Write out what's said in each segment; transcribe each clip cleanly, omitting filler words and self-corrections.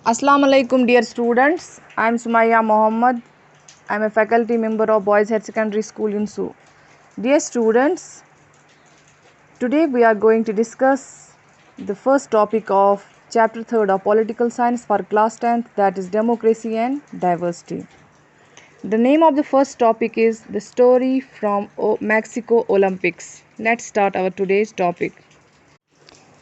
Assalamu alaikum dear students. I am Sumaya Mohammed. I am a faculty member of Boys Head Secondary School in Su. Dear students, today we are going to discuss the first topic of chapter 3rd of Political Science for class 10th, that is Democracy and Diversity. The name of the first topic is The Story from Mexico Olympics. Let's start our today's topic.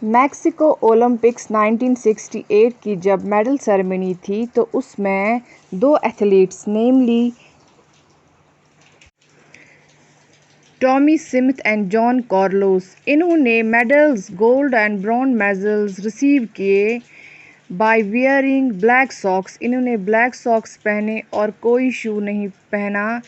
Mexico Olympics 1968 की जब medal ceremony थी तो उसमें दो athletes namely Tommy Smith and John Carlos, इन्होंने medals gold and bronze medals receive किए by wearing black socks. इन्होंने black socks पहने और कोई शू नहीं पहना।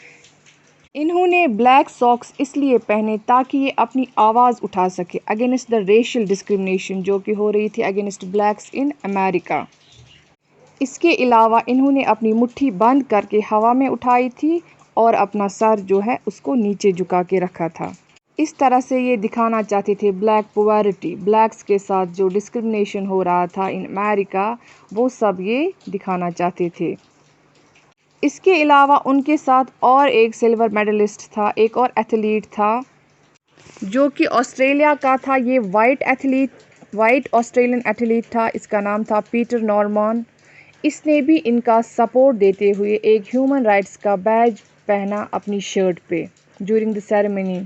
इन्होंने ब्लैक सॉक्स इसलिए पहने ताकि ये अपनी आवाज़ उठा सके अगेंस्ट द रेशियल डिस्क्रिमिनेशन जो कि हो रही थी अगेंस्ट ब्लैक्स इन अमेरिका। इसके अलावा इन्होंने अपनी मुट्ठी बंद करके हवा में उठाई थी और अपना सर जो है उसको नीचे झुका के रखा था। इस तरह से ये दिखाना चाहते थे ब्लैक पॉवर्टी, ब्लैक्स के साथ जो डिस्क्रिमिनेशन हो रहा था इन अमेरिका, वो सब ये दिखाना चाहते थे। इसके अलावा उनके साथ और एक सिल्वर मेडलिस्ट था, एक और एथलीट था जो कि ऑस्ट्रेलिया का था। ये वाइट ऑस्ट्रेलियन एथलीट था। इसका नाम था पीटर नॉर्मन। इसने भी इनका सपोर्ट देते हुए एक ह्यूमन राइट्स का बैज पहना अपनी शर्ट पे during the ceremony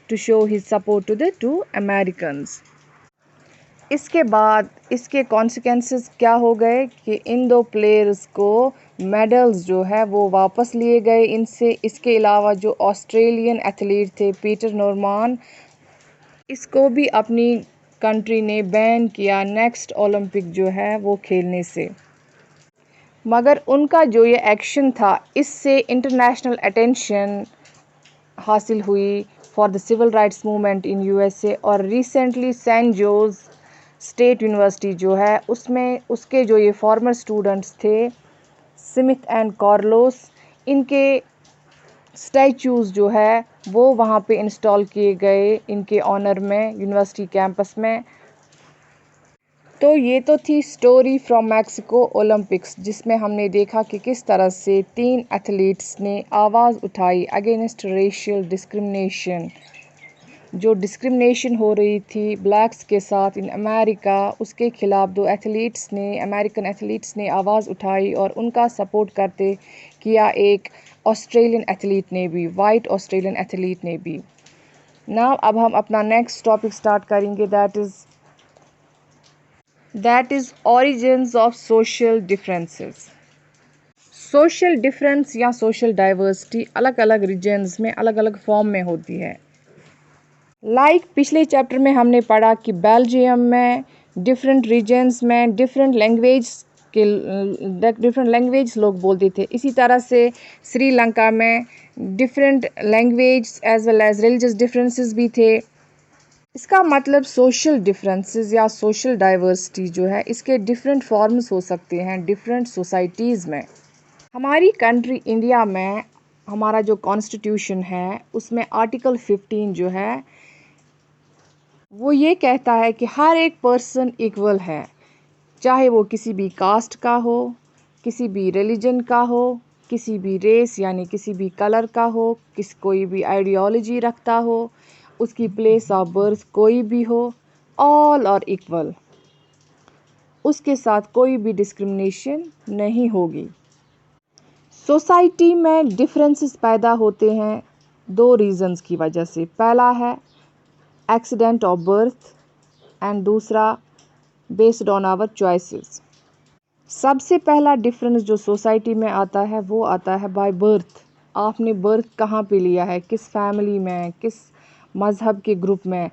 to show his support to the to Americans. इसके बाद इसके कॉन्सिक्वेंसेस क्या हो गए कि इन दो प्लेयर्स को मेडल्स जो है वो वापस लिए गए इनसे। इसके अलावा जो ऑस्ट्रेलियन एथलीट थे पीटर नॉर्मन, इसको भी अपनी कंट्री ने बैन किया नेक्स्ट ओलंपिक जो है वो खेलने से। मगर उनका जो ये एक्शन था इससे इंटरनेशनल अटेंशन हासिल हुई for the civil rights movement in USA. और recently San Jose State University जो है उसमें उसके जो ये फॉर्मर स्टूडेंट्स थे स्मिथ एंड कार्लोस, इनके स्टैचूज़ जो है वो वहाँ पे इंस्टॉल किए गए इनके ऑनर में यूनिवर्सिटी कैंपस में। तो ये तो थी स्टोरी फ्रॉम मैक्सिको ओलंपिक्स, जिसमें हमने देखा कि किस तरह से 3 एथलीट्स ने आवाज़ उठाई अगेंस्ट रेशियल डिस्क्रिमिनेशन। जो डिस्क्रिमिनेशन हो रही थी ब्लैक्स के साथ इन अमेरिका, उसके ख़िलाफ़ दो अमेरिकन एथलीट्स ने आवाज़ उठाई और उनका सपोर्ट करते किया एक ऑस्ट्रेलियन एथलीट ने भी, वाइट ऑस्ट्रेलियन एथलीट ने भी। नाउ अब हम अपना नेक्स्ट टॉपिक स्टार्ट करेंगे, that is origins of social differences. Social difference या सोशल डाइवर्सिटी अलग अलग रीजन्स में अलग अलग फॉर्म में होती है। पिछले चैप्टर में हमने पढ़ा कि बेल्जियम में डिफरेंट रीजन्स में डिफरेंट लैंग्वेज लोग बोलते थे। इसी तरह से श्रीलंका में different language as well as religious differences भी थे। इसका मतलब सोशल डिफरेंसेस या सोशल डाइवर्सिटी जो है इसके डिफरेंट फॉर्म्स हो सकते हैं डिफरेंट सोसाइटीज़ में। हमारी कंट्री इंडिया में हमारा जो कॉन्स्टिट्यूशन है उसमें आर्टिकल 15 जो है वो ये कहता है कि हर एक पर्सन इक्वल है, चाहे वो किसी भी कास्ट का हो, किसी भी रिलीजन का हो, किसी भी रेस यानी किसी भी कलर का हो, कोई भी आइडियोलॉजी रखता हो, उसकी प्लेस ऑफ बर्थ कोई भी हो, ऑल आर इक्वल। उसके साथ कोई भी डिस्क्रिमिनेशन नहीं होगी। सोसाइटी में डिफरेंसेस पैदा होते हैं 2 रीज़न्स की वजह से। पहला है एक्सीडेंट ऑफ बर्थ एंड दूसरा बेस्ड ऑन आवर चॉइसेस। सबसे पहला डिफरेंस जो सोसाइटी में आता है वो आता है बाय बर्थ। आपने बर्थ कहाँ पे लिया है, किस फैमिली में, किस मज़हब के ग्रुप में।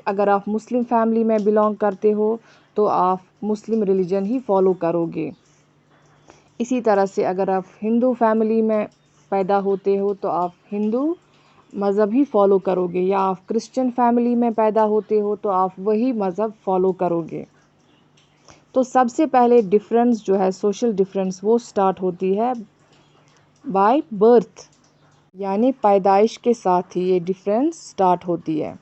अगर आप मुस्लिम फैमिली में बिलोंग करते हो तो आप मुस्लिम रिलीजन ही फॉलो करोगे। इसी तरह से अगर आप हिंदू फैमिली में पैदा होते हो तो आप हिंदू मज़हब ही फॉलो करोगे, या आप क्रिश्चियन फैमिली में पैदा होते हो तो आप वही मज़हब फॉलो करोगे। तो सबसे पहले डिफरेंस जो है सोशल डिफरेंस वो स्टार्ट होती है बाय बर्थ, यानी पैदाइश के साथ ही ये डिफरेंस स्टार्ट होती है।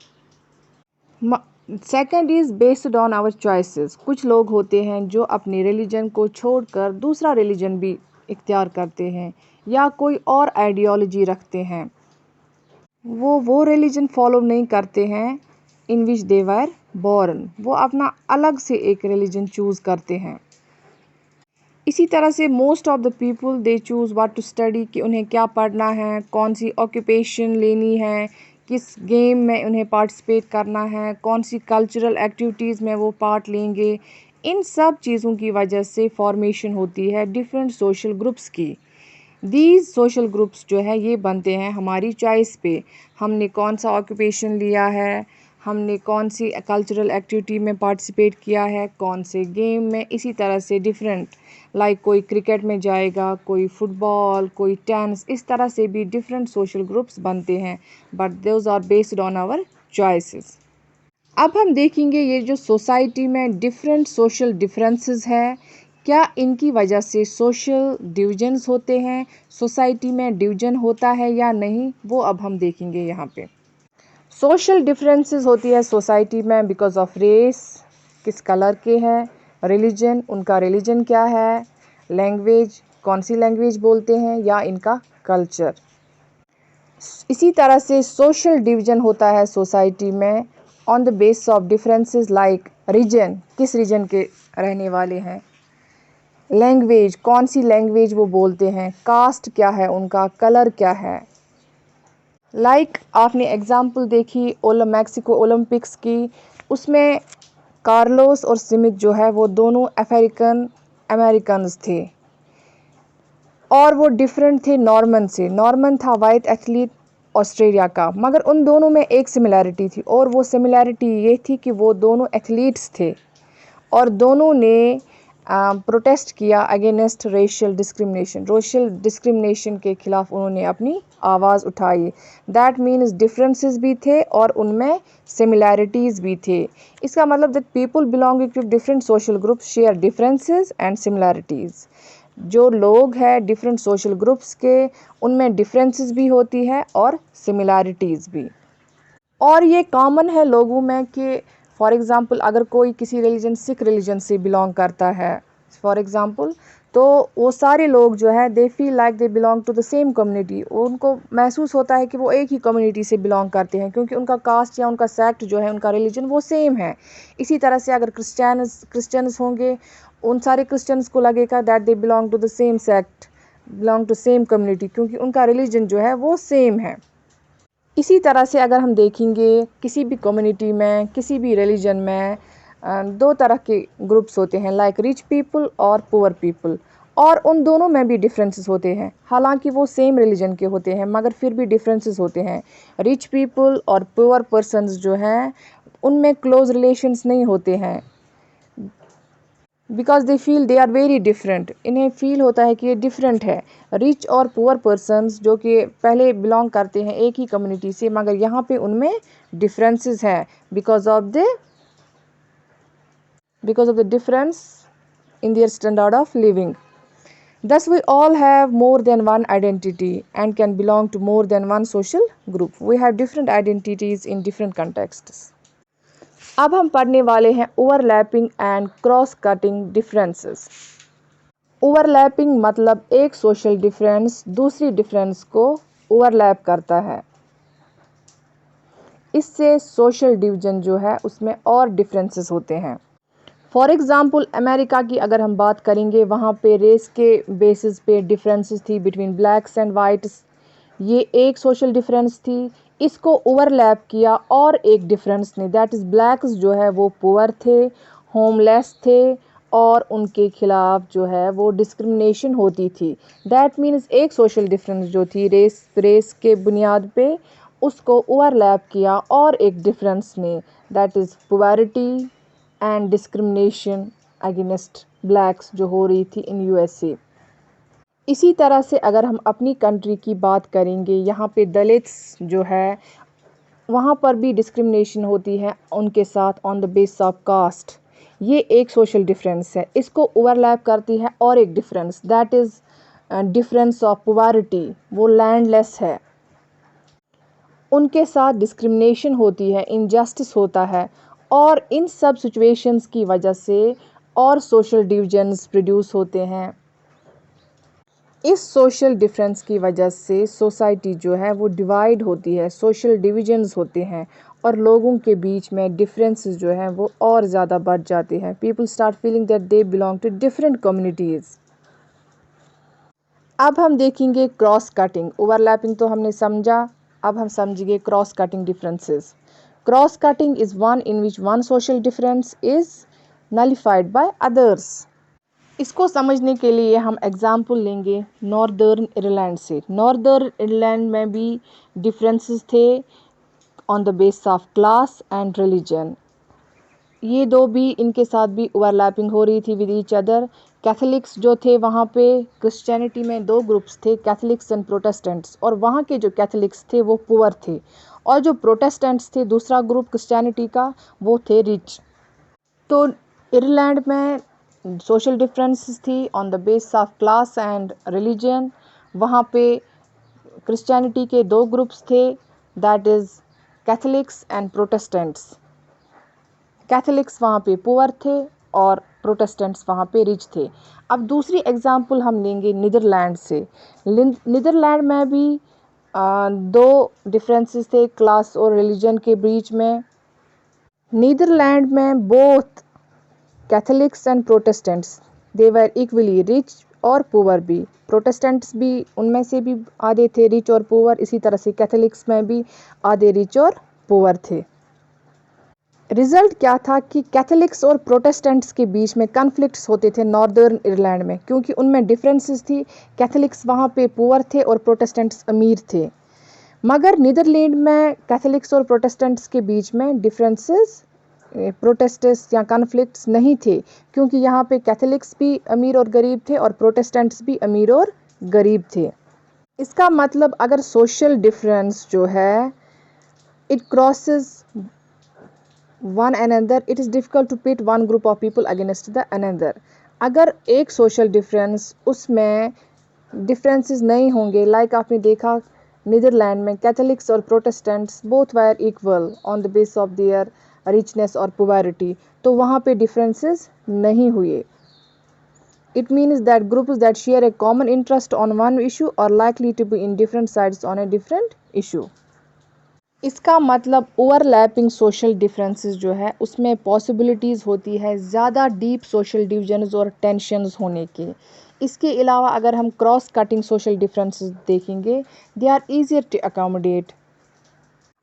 Second is based on our choices. कुछ लोग होते हैं जो अपने रिलीजन को छोड़कर दूसरा रिलीजन भी इख्तियार करते हैं या कोई और आइडियोलॉजी रखते हैं, वो रिलीजन फॉलो नहीं करते हैं इन विच दे वर बॉर्न, वो अपना अलग से एक रिलीजन चूज़ करते हैं। इसी तरह से most of the people they choose what to study, कि उन्हें क्या पढ़ना है, कौन सी ऑक्यूपेशन लेनी है, किस गेम में उन्हें पार्टिसिपेट करना है, कौन सी कल्चरल एक्टिविटीज़ में वो पार्ट लेंगे। इन सब चीज़ों की वजह से फॉर्मेशन होती है डिफरेंट सोशल ग्रुप्स की। दीज सोशल ग्रुप्स जो है ये बनते हैं हमारी चॉइस पे, हमने कौन सा ऑक्यूपेशन लिया है, हमने कौन सी कल्चरल एक्टिविटी में पार्टिसिपेट किया है, कौन से गेम में। इसी तरह से डिफरेंट, लाइक कोई क्रिकेट में जाएगा, कोई फुटबॉल, कोई टेनिस, इस तरह से भी डिफरेंट सोशल ग्रुप्स बनते हैं, but those are based on our choices. अब हम देखेंगे ये जो सोसाइटी में डिफरेंट सोशल डिफरेंसेस है, क्या इनकी वजह से सोशल डिविजन्स होते हैं, सोसाइटी में डिवीजन होता है या नहीं, वो अब हम देखेंगे यहाँ पे। सोशल डिफरेंसेस होती है सोसाइटी में बिकॉज ऑफ रेस, किस कलर के हैं, रिलीजन, उनका रिलीजन क्या है, लैंग्वेज, कौन सी लैंग्वेज बोलते हैं, या इनका कल्चर। इसी तरह से सोशल डिवीजन होता है सोसाइटी में on the basis of differences like region, किस रीजन के रहने वाले हैं, लैंग्वेज, कौन सी लैंग्वेज वो बोलते हैं, कास्ट क्या है उनका, कलर क्या है। लाइक आपने एग्जांपल देखी मैक्सिको ओलंपिक्स की, उसमें कार्लोस और स्मिथ जो है वो दोनों अमेरिकन्स थे और वो डिफरेंट थे नॉर्मन से। नॉर्मन था वाइट एथलीट ऑस्ट्रेलिया का, मगर उन दोनों में एक सिमिलैरिटी थी और वो सिमिलैरिटी ये थी कि वो दोनों एथलीट्स थे और दोनों ने प्रोटेस्ट किया अगेंस्ट रेशियल डिस्क्रिमिनेशन के ख़िलाफ़ उन्होंने अपनी आवाज़ उठाई। दैट मीन्स डिफरेंसेस भी थे और उनमें सिमिलैरिटीज़ भी थे। इसका मतलब that people belonging to different social groups share differences and similarities. जो लोग हैं डिफरेंट सोशल ग्रुप्स के, उनमें डिफरेंसेस भी होती है और सिमिलैरिटीज़ भी। और ये कॉमन है लोगों में कि फॉर एग्ज़ाम्पल अगर कोई किसी रिलीजन, सिख रिलीजन से बिलोंग करता है फॉर एग्ज़ाम्पल, तो वो सारे लोग जो है they feel like they belong to the same community. उनको महसूस होता है कि वो एक ही कम्युनिटी से बिलोंग करते हैं क्योंकि उनका कास्ट या उनका सेक्ट जो है, उनका रिलीजन वो सेम है। इसी तरह से अगर क्रिश्चियंस होंगे, उन सारे क्रिश्चियंस को लगेगा that they belong to the same sect, belong to same community, क्योंकि उनका रिलीजन जो है वो सेम है। इसी तरह से अगर हम देखेंगे किसी भी कम्युनिटी में, किसी भी रिलीजन में दो तरह के ग्रुप्स होते हैं, लाइक रिच पीपल और पुअर पीपल, और उन दोनों में भी डिफरेंसेस होते हैं। हालांकि वो सेम रिलीजन के होते हैं मगर फिर भी डिफरेंसेस होते हैं। रिच पीपल और पुअर पर्सन्स जो हैं उनमें क्लोज रिलेशंस नहीं होते हैं because they feel they are very different. इन्हें फील होता है कि ये डिफरेंट है। रिच और पुअर पर्सन्स जो कि पहले बिलोंग करते हैं एक ही कम्युनिटी से, मगर यहाँ पे उनमें डिफरेंसेस है because of the difference in their standard of living. Thus, we all have more than one identity and can belong to more than one social group. We have different identities in different contexts. अब हम पढ़ने वाले हैं overlapping and cross cutting differences. Overlapping मतलब एक social difference दूसरी difference को overlap करता है। इससे सोशल डिवीजन जो है उसमें और डिफरेंसेस होते हैं। फॉर एग्ज़ाम्पल अमेरिका की अगर हम बात करेंगे, वहाँ पे रेस के बेसिस पे डिफरेंसेस थी बिटवीन ब्लैक्स एंड वाइट्स। ये एक सोशल डिफरेंस थी। इसको ओवरलैप किया और एक डिफरेंस ने, दैट इज़ ब्लैक्स जो है वो पुअर थे, होमलेस थे और उनके खिलाफ जो है वो डिस्क्रिमिनेशन होती थी। दैट मीन्स एक सोशल डिफरेंस जो थी रेस के बुनियाद पे, उसको ओवरलैप किया और एक डिफरेंस ने, that is purity and discrimination against blacks जो हो रही थी इन यूएसए। इसी तरह से अगर हम अपनी कंट्री की बात करेंगे, यहाँ पे दलित्स जो है वहाँ पर भी डिस्क्रिमिनेशन होती है उनके साथ on the basis of caste. ये एक सोशल डिफरेंस है। इसको ओवरलैप करती है और एक difference, that is difference of purity. वो लैंडलेस है, उनके साथ डिस्क्रिमिनेशन होती है, इनजस्टिस होता है और इन सब सिचुएशंस की वजह से और सोशल डिविजन्स प्रोड्यूस होते हैं। इस सोशल डिफरेंस की वजह से सोसाइटी जो है वो डिवाइड होती है, सोशल डिविजन्स होते हैं और लोगों के बीच में डिफरेंसेस जो हैं वो और ज़्यादा बढ़ जाते हैं। People start feeling that they belong to different communities. अब हम देखेंगे क्रॉस कटिंग। ओवरलैपिंग तो हमने समझा, अब हम समझेंगे cross cutting differences. Cross cutting is one in which one social difference is nullified by others. इसको समझने के लिए हम एग्जाम्पल लेंगे नॉर्दर्न आयरलैंड से। नॉर्दर्न आयरलैंड में भी डिफरेंसेस थे on the base of class and religion. ये दो भी, इनके साथ भी ओवरलैपिंग हो रही थी विद ईच अदर। कैथलिक्स जो थे वहाँ पे, क्रिश्चियनिटी में दो ग्रुप्स थे, कैथलिक्स एंड प्रोटेस्टेंट्स, और वहाँ के जो कैथलिक्स थे वो पुअर थे, और जो प्रोटेस्टेंट्स थे दूसरा ग्रुप क्रिश्चियनिटी का, वो थे रिच। तो आयरलैंड में सोशल डिफरेंसेस थी on the base of class and religion. वहाँ पे क्रिश्चियनिटी के दो ग्रुप्स थे, that is Catholics and Protestants. Catholics वहाँ पे पुअर थे और प्रोटेस्टेंट्स वहाँ पे रिच थे। अब दूसरी एग्जांपल हम लेंगे नीदरलैंड से। नीदरलैंड में भी दो डिफरेंसेस थे क्लास और रिलीजन के बीच में। नीदरलैंड में both Catholics and Protestants they were equally rich और पुअर भी। प्रोटेस्टेंट्स भी, उनमें से भी आधे थे रिच और पुअर, इसी तरह से कैथलिक्स में भी आधे रिच और पुअर थे। रिजल्ट क्या था कि कैथलिक्स और प्रोटेस्टेंट्स के बीच में कन्फ्लिक्ट्स होते थे नॉर्दर्न आयरलैंड में, क्योंकि उनमें डिफरेंसेस थी। कैथलिक्स वहाँ पे पुअर थे और प्रोटेस्टेंट्स अमीर थे। मगर नीदरलैंड में कैथलिक्स और प्रोटेस्टेंट्स के बीच में डिफरेंसेस, प्रोटेस्टेंट्स या कन्फ्लिक्ट्स नहीं थे, क्योंकि यहाँ पे कैथलिक्स भी अमीर और गरीब थे और प्रोटेस्टेंट्स भी अमीर और गरीब थे। इसका मतलब अगर सोशल डिफरेंस जो है it crosses one another, it is difficult to pit one group of people against the another. अगर एक सोशल डिफरेंस, उसमें डिफरेंसेस नहीं होंगे, लाइक आपने देखा नीदरलैंड में कैथलिक्स और Protestants both were equal on the base of their richness और पुअरिटी, तो वहाँ पे डिफरेंसेस नहीं हुए। It means that groups that share a common interest on one issue और likely to be in different sides on a different issue. इसका मतलब overlapping social differences जो है उसमें पॉसिबिलिटीज़ होती है ज़्यादा डीप सोशल डिविजन्स और टेंशन्स होने के। इसके अलावा अगर हम क्रॉस कटिंग सोशल डिफरेंसेस देखेंगे, they are easier to accommodate.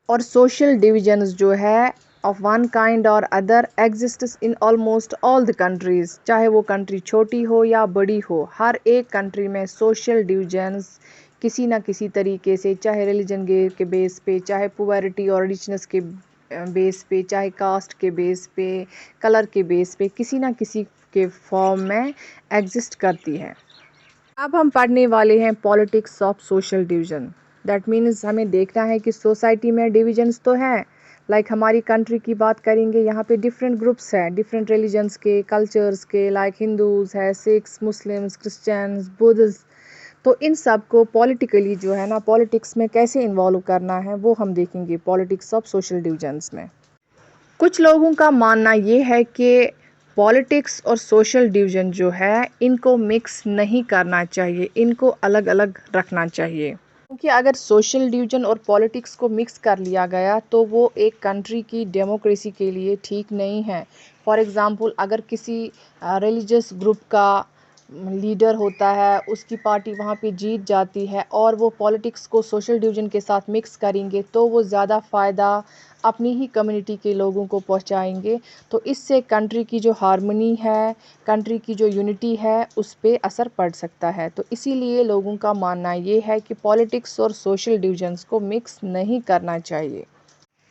और सोशल डिविजन्स जो है ऑफ वन काइंड और other exists in almost all the countries, चाहे वो कंट्री छोटी हो या बड़ी हो, हर एक कंट्री में सोशल डिविजन्स किसी ना किसी तरीके से, चाहे रिलीजन के बेस पे, चाहे पुअरिटी और रिचनेस के बेस पे, चाहे कास्ट के बेस पे, कलर के बेस पे, किसी ना किसी के फॉर्म में एग्जिस्ट करती है। अब हम पढ़ने वाले हैं politics of social division. That means हमें देखना है कि सोसाइटी में डिविजन्स तो हैं, लाइक हमारी कंट्री की बात करेंगे, यहाँ पे डिफरेंट ग्रुप्स हैं, डिफरेंट रिलीजन्स के, कल्चर्स के, लाइक हिंदूज़ है, सिख्स, मुस्लिम्स, क्रिश्चियंस, बुद्धिस्ट। तो इन सब को पॉलिटिकली जो है ना, पॉलिटिक्स में कैसे इन्वॉल्व करना है वो हम देखेंगे पॉलिटिक्स ऑफ सोशल डिविजन्स में। कुछ लोगों का मानना ये है कि पॉलिटिक्स और सोशल डिवीजन जो है इनको मिक्स नहीं करना चाहिए, इनको अलग अलग रखना चाहिए, क्योंकि अगर सोशल डिवीजन और पॉलिटिक्स को मिक्स कर लिया गया तो वो एक कंट्री की डेमोक्रेसी के लिए ठीक नहीं है। फॉर एग्ज़ाम्पल, अगर किसी रिलीजियस ग्रुप का लीडर होता है, उसकी पार्टी वहाँ पे जीत जाती है और वो पॉलिटिक्स को सोशल डिवीजन के साथ मिक्स करेंगे तो वो ज़्यादा फ़ायदा अपनी ही कम्युनिटी के लोगों को पहुँचाएंगे। तो इससे कंट्री की जो हार्मनी है, कंट्री की जो यूनिटी है, उस पे असर पड़ सकता है। तो इसीलिए लोगों का मानना ये है कि पॉलिटिक्स और सोशल डिवीजन्स को मिक्स नहीं करना चाहिए।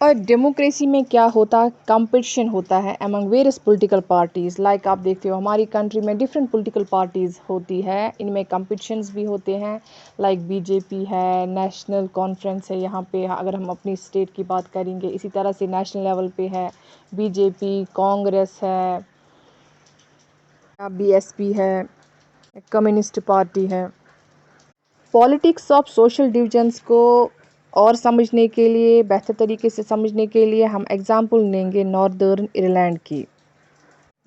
और डेमोक्रेसी में क्या होता, कंपटीशन होता है among various political parties. Like आप देखते हो हमारी कंट्री में डिफरेंट पॉलिटिकल पार्टीज़ होती है, इनमें कंपटीशंस भी होते हैं, लाइक बीजेपी है, नेशनल कॉन्फ्रेंस है, यहाँ पे अगर हम अपनी स्टेट की बात करेंगे, इसी तरह से नेशनल लेवल पे है बीजेपी, कांग्रेस है, बीएसपी है, कम्युनिस्ट पार्टी है। पॉलिटिक्स ऑफ सोशल डिविजन्स को और समझने के लिए, बेहतर तरीके से समझने के लिए हम एग्ज़ाम्पल लेंगे नॉर्दर्न आयरलैंड की।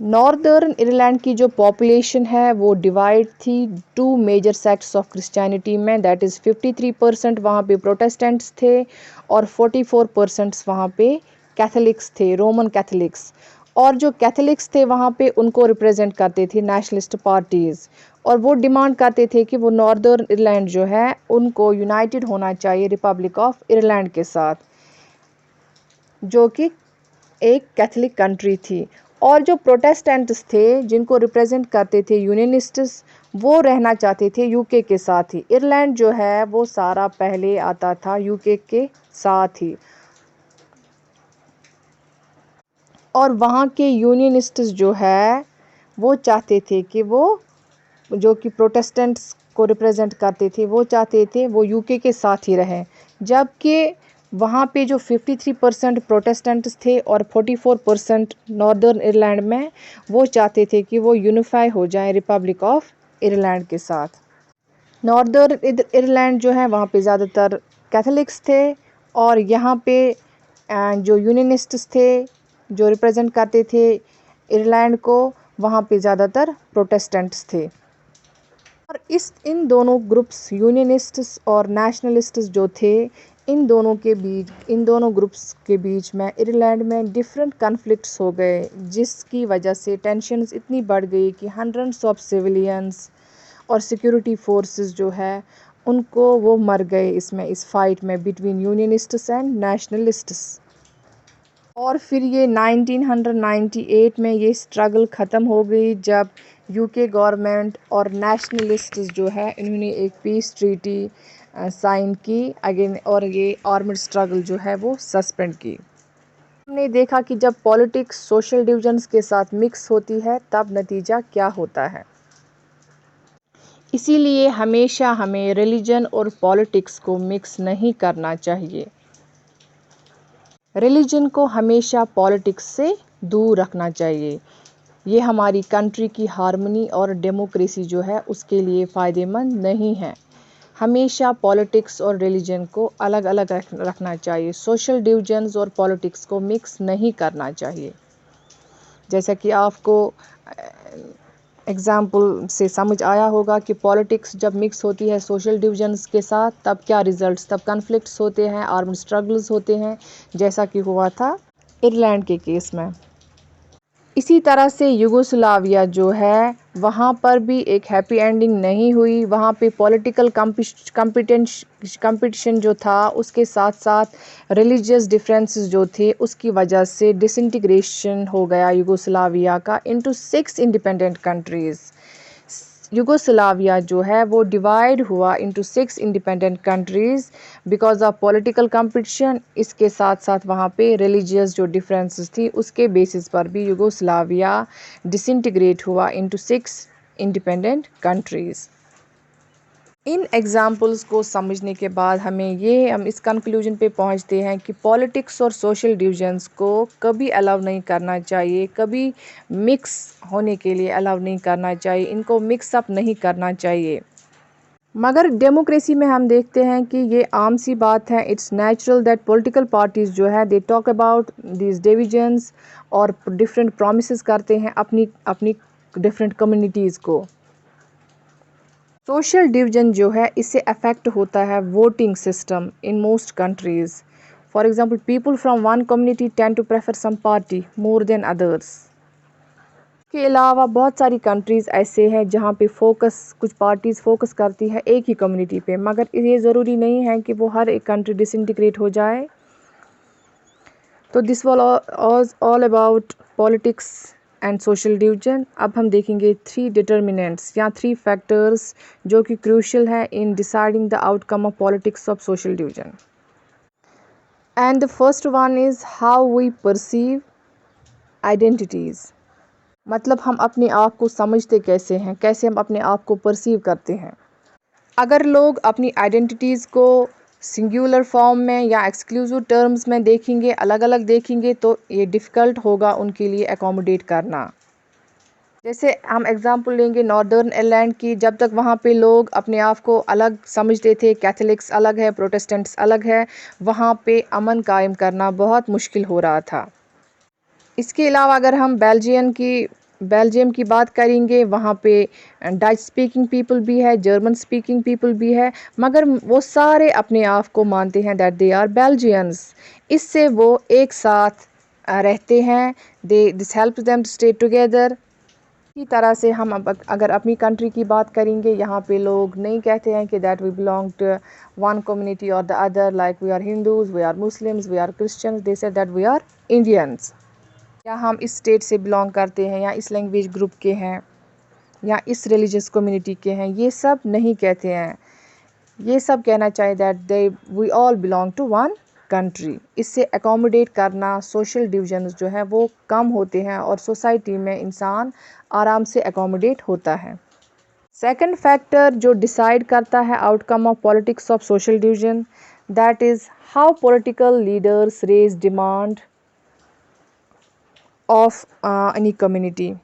नॉर्दर्न आयरलैंड की जो पॉपुलेशन है वो डिवाइड थी two major sects of Christianity में, दैट इज़ 53% वहाँ पे प्रोटेस्टेंट्स थे और 44% वहाँ पे कैथोलिक्स थे, रोमन कैथोलिक्स। और जो कैथोलिक्स थे वहाँ पे उनको रिप्रेजेंट करते थे नेशनलिस्ट पार्टीज़, और वो डिमांड करते थे कि वो नॉर्दर्न आयरलैंड जो है उनको यूनाइटेड होना चाहिए रिपब्लिक ऑफ आयरलैंड के साथ, जो कि एक कैथोलिक कंट्री थी। और जो प्रोटेस्टेंट्स थे जिनको रिप्रेजेंट करते थे यूनियनिस्ट्स, वो रहना चाहते थे यूके के साथ ही। आयरलैंड जो है वो सारा पहले आता था यूके के साथ ही, और वहाँ के यूनियनिस्ट्स जो है वो चाहते थे कि वो जो कि प्रोटेस्टेंट्स को रिप्रेजेंट करते थे वो चाहते थे वो यूके के साथ ही रहें, जबकि वहाँ पे जो 53% प्रोटेस्टेंट्स थे और 44% नॉर्दर्न आयरलैंड में वो चाहते थे कि वो यूनिफाई हो जाए रिपब्लिक ऑफ आयरलैंड के साथ। नॉर्दर्न आयरलैंड जो है वहाँ पे ज़्यादातर कैथोलिक्स थे, और यहाँ पे जो यूनियनिस्ट्स थे जो रिप्रेजेंट करते थे आयरलैंड को, वहाँ पे ज़्यादातर प्रोटेस्टेंट्स थे। और इन दोनों ग्रुप्स यूनियनिस्ट्स और नेशनलिस्ट्स जो थे, इन दोनों ग्रुप्स के बीच में आयरलैंड में डिफरेंट कन्फ्लिक्ट्स हो गए, जिसकी वजह से टेंशन्स इतनी बढ़ गई कि हंड्रेड्स ऑफ सिविलियंस और सिक्योरिटी फोर्सेस जो है उनको वो मर गए इस फाइट में बिटवीन यूनियनिस्ट्स एंड नेशनलिस्ट्स। और फिर ये 1998 में ये स्ट्रगल ख़त्म हो गई जब यूके गवर्नमेंट और नेशनलिस्ट्स जो है इन्होंने एक पीस ट्रीटी साइन की अगेन, और ये आर्म्ड स्ट्रगल जो है वो सस्पेंड की। हमने देखा कि जब पॉलिटिक्स सोशल डिविजन्स के साथ मिक्स होती है तब नतीजा क्या होता है। इसीलिए हमेशा हमें रिलीजन और पॉलिटिक्स को मिक्स नहीं करना चाहिए। रिलीजन को हमेशा पॉलिटिक्स से दूर रखना चाहिए। ये हमारी कंट्री की हार्मनी और डेमोक्रेसी जो है उसके लिए फ़ायदेमंद नहीं है। हमेशा पॉलिटिक्स और रिलीजन को अलग अलग रखना चाहिए। सोशल डिविजन्स और पॉलिटिक्स को मिक्स नहीं करना चाहिए। जैसा कि आपको एग्ज़ाम्पल से समझ आया होगा कि पॉलिटिक्स जब मिक्स होती है सोशल डिविजन्स के साथ तब क्या रिजल्ट्स, तब कन्फ्लिक्ट्स होते हैं, आर्म्ड स्ट्रगल्स होते हैं, जैसा कि हुआ था आयरलैंड के केस में। इसी तरह से यूगोस्लाविया जो है वहाँ पर भी एक हैप्पी एंडिंग नहीं हुई। वहाँ पे पॉलिटिकल कंपटीशन जो था उसके साथ साथ रिलीजियस डिफरेंसेस जो थे उसकी वजह से डिसइंटीग्रेशन हो गया यूगोस्लाविया का इनटू 6 इंडिपेंडेंट कंट्रीज़। यूगोस्लाविया जो है वो डिवाइड हुआ into 6 independent countries because of political competition. इसके साथ साथ वहाँ पे रिलीजियस जो डिफरेंसेस थी उसके बेसिस पर भी यूगोस्लाविया डिसइंटीग्रेट हुआ इनटू 6 इंडिपेंडेंट कंट्रीज़। इन एग्ज़ाम्पल्स को समझने के बाद हम इस कंक्लूजन पे पहुंचते हैं कि पॉलिटिक्स और सोशल डिविजन्स को कभी अलाउ नहीं करना चाहिए, कभी मिक्स होने के लिए अलाउ नहीं करना चाहिए, इनको मिक्सअप नहीं करना चाहिए। मगर डेमोक्रेसी में हम देखते हैं कि ये आम सी बात है। It's natural that political parties जो है they talk about these divisions और डिफरेंट प्रॉमिसेस करते हैं अपनी अपनी डिफरेंट कम्युनिटीज़ को। सोशल डिवीजन जो है इससे अफेक्ट होता है voting system in most countries. For example people from one community tend to prefer some party more than others. के अलावा बहुत सारी कंट्रीज़ ऐसे हैं जहाँ पे कुछ पार्टीज़ फोकस करती है एक ही कम्युनिटी पे, मगर ये ज़रूरी नहीं है कि वो हर एक कंट्री डिसइंटीग्रेट हो जाए। तो this was all about politics and social division. अब हम देखेंगे 3 डिटर्मिनेंट्स या 3 फैक्टर्स जो कि क्रूशियल है in deciding the outcome of politics of social division. And the first one is how we perceive identities. मतलब हम अपने आप को समझते कैसे हैं, कैसे हम अपने आप को परसीव करते हैं। अगर लोग अपनी आइडेंटिटीज़ को सिंगुलर फॉर्म में या एक्सक्लूसिव टर्म्स में देखेंगे, अलग अलग देखेंगे, तो ये डिफ़िकल्ट होगा उनके लिए एकोमोडेट करना। जैसे हम एग्जांपल लेंगे नॉर्दर्न आयरलैंड की, जब तक वहाँ पे लोग अपने आप को अलग समझते थे, कैथोलिक्स अलग है, प्रोटेस्टेंट्स अलग है, वहाँ पे अमन कायम करना बहुत मुश्किल हो रहा था। इसके अलावा अगर हम बेल्जियम की बात करेंगे, वहाँ पे डच स्पीकिंग पीपल भी है, जर्मन स्पीकिंग पीपल भी है, मगर वो सारे अपने आप को मानते हैं दैट दे आर बेल्जियंस। इससे वो एक साथ रहते हैं, this help them to stay together. इसी तरह से हम अगर अपनी कंट्री की बात करेंगे, यहाँ पे लोग नहीं कहते हैं कि that we belong to one community और the other, like we are Hindus, we are Muslims, we are Christians, they say that we are Indians, या हम इस स्टेट से बिलोंग करते हैं, या इस लैंग्वेज ग्रुप के हैं, या इस रिलीजियस कम्युनिटी के हैं। ये सब नहीं कहते हैं, ये सब कहना चाहिए that they we all belong to one country. इससे एकोमोडेट करना, सोशल डिविजन्स जो है वो कम होते हैं और सोसाइटी में इंसान आराम से एकोमोडेट होता है। सेकंड फैक्टर जो डिसाइड करता है outcome of politics of social division, that is how political leaders raise demand of any community.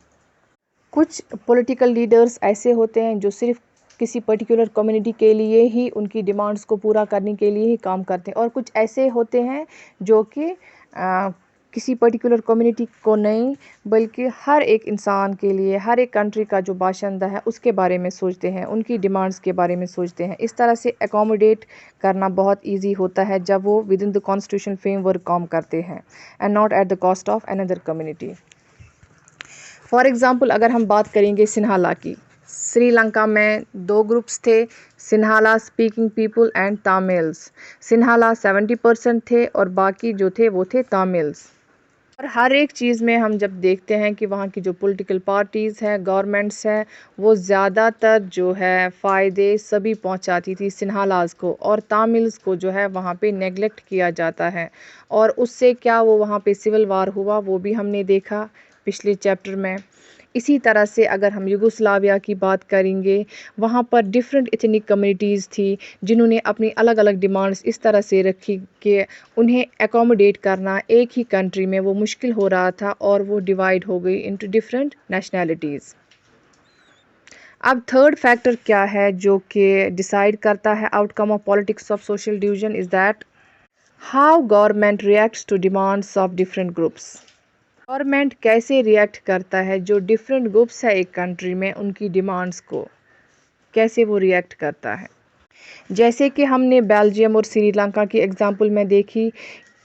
कुछ पॉलिटिकल लीडर्स ऐसे होते हैं जो सिर्फ किसी पर्टिकुलर कम्युनिटी के लिए ही, उनकी डिमांड्स को पूरा करने के लिए ही काम करते हैं, और कुछ ऐसे होते हैं जो कि किसी पर्टिकुलर कम्युनिटी को नहीं, बल्कि हर एक इंसान के लिए, हर एक कंट्री का जो बाशिंदा है उसके बारे में सोचते हैं, उनकी डिमांड्स के बारे में सोचते हैं। इस तरह से एकोमोडेट करना बहुत ईजी होता है जब वो with in the constitution framework काम करते हैं, and not at the cost of another community. For example अगर हम बात करेंगे सिन्हाला की, श्रीलंका में दो ग्रुप्स थे, Sinhala speaking people and Tamils. Sinhala 70% थे और बाकी जो थे वो थे तामिल्स। और हर एक चीज़ में हम जब देखते हैं कि वहाँ की जो पॉलिटिकल पार्टीज़ हैं, गवर्नमेंट्स हैं, वो ज़्यादातर जो है फ़ायदे सभी पहुँचाती थी सिन्हालाज़ को, और तामिल्स को जो है वहाँ पे नेगलेक्ट किया जाता है। और उससे क्या वो वहाँ पे सिविल वार हुआ, वो भी हमने देखा पिछले चैप्टर में। इसी तरह से अगर हम युगोस्लाविया की बात करेंगे, वहाँ पर डिफरेंट एथनिक कम्युनिटीज़ थी जिन्होंने अपनी अलग अलग डिमांड्स इस तरह से रखी कि उन्हें एकोमोडेट करना एक ही कंट्री में वो मुश्किल हो रहा था, और वो डिवाइड हो गई इनटू डिफरेंट नेशनैलिटीज़। अब थर्ड फैक्टर क्या है जो कि डिसाइड करता है outcome of politics of social division, is that how government reacts to demands of different groups. Government कैसे रिएक्ट करता है जो डिफरेंट ग्रुप्स है एक कंट्री में, उनकी डिमांड्स को कैसे वो रिएक्ट करता है। जैसे कि हमने बेल्जियम और श्रीलंका की एग्जांपल में देखी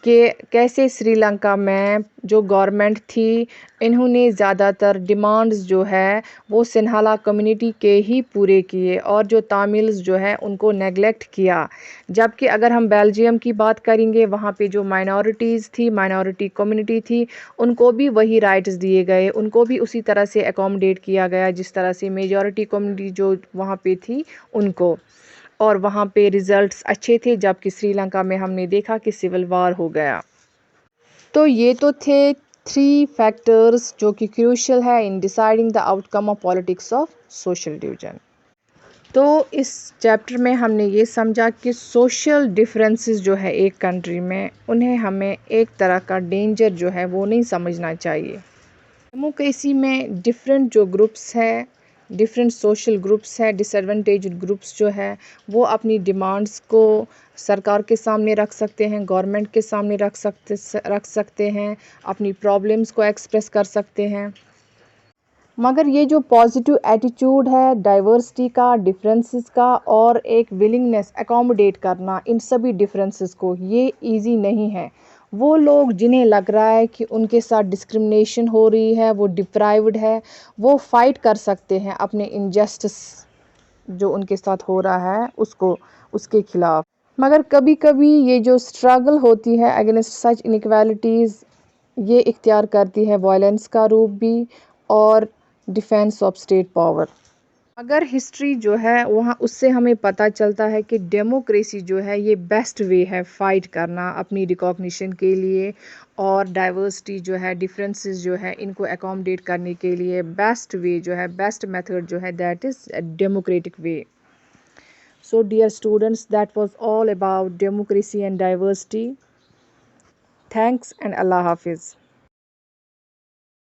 कि कैसे श्रीलंका में जो गवर्नमेंट थी, इन्होंने ज़्यादातर डिमांड्स जो है वो सिन्हाला कम्युनिटी के ही पूरे किए, और जो तामिल्स जो है उनको नेगलेक्ट किया। जबकि अगर हम बेल्जियम की बात करेंगे, वहाँ पे जो माइनॉरिटीज़ थी, माइनॉरिटी कम्युनिटी थी, उनको भी वही राइट्स दिए गए, उनको भी उसी तरह से एकोमोडेट किया गया जिस तरह से मेजॉरिटी कम्युनिटी जो वहाँ पे थी उनको, और वहाँ पे रिज़ल्ट्स अच्छे थे। जबकि श्रीलंका में हमने देखा कि सिविल वार हो गया। तो ये तो थे थ्री फैक्टर्स जो कि क्रूशियल है in deciding the outcome of politics of social division. तो इस चैप्टर में हमने ये समझा कि सोशल डिफरेंसेस जो है एक कंट्री में, उन्हें हमें एक तरह का डेंजर जो है वो नहीं समझना चाहिए। डेमोक्रेसी में डिफरेंट जो ग्रुप्स हैं, डिफरेंट सोशल ग्रुप्स हैं, डिसएडवांटेज्ड ग्रुप्स जो है वो अपनी डिमांड्स को सरकार के सामने रख सकते हैं, गवर्नमेंट के सामने रख सकते हैं, अपनी प्रॉब्लम्स को एक्सप्रेस कर सकते हैं। मगर ये जो पॉजिटिव एटीट्यूड है डाइवर्सिटी का, डिफरेंसेस का, और एक विलिंगनेस एकोमोडेट करना इन सभी डिफरेंसेस को, ये इजी नहीं है। वो लोग जिन्हें लग रहा है कि उनके साथ डिस्क्रिमिनेशन हो रही है, वो डिप्राइव्ड है, वो फाइट कर सकते हैं अपने इनजस्टिस जो उनके साथ हो रहा है उसको, उसके खिलाफ। मगर कभी कभी ये जो स्ट्रगल होती है अगेंस्ट सच इनइक्वालिटीज़, ये इख्तियार करती है वायलेंस का रूप भी, और डिफेंस ऑफ स्टेट पावर। अगर हिस्ट्री जो है वहाँ, उससे हमें पता चलता है कि डेमोक्रेसी जो है ये बेस्ट वे है फाइट करना अपनी रिकॉग्निशन के लिए, और डाइवर्सिटी जो है, डिफरेंसेस जो है, इनको एकोमोडेट करने के लिए बेस्ट वे जो है, बेस्ट मेथड जो है, that is democratic way. So dear students, that was all about democracy and diversity. Thanks and Allah Hafiz.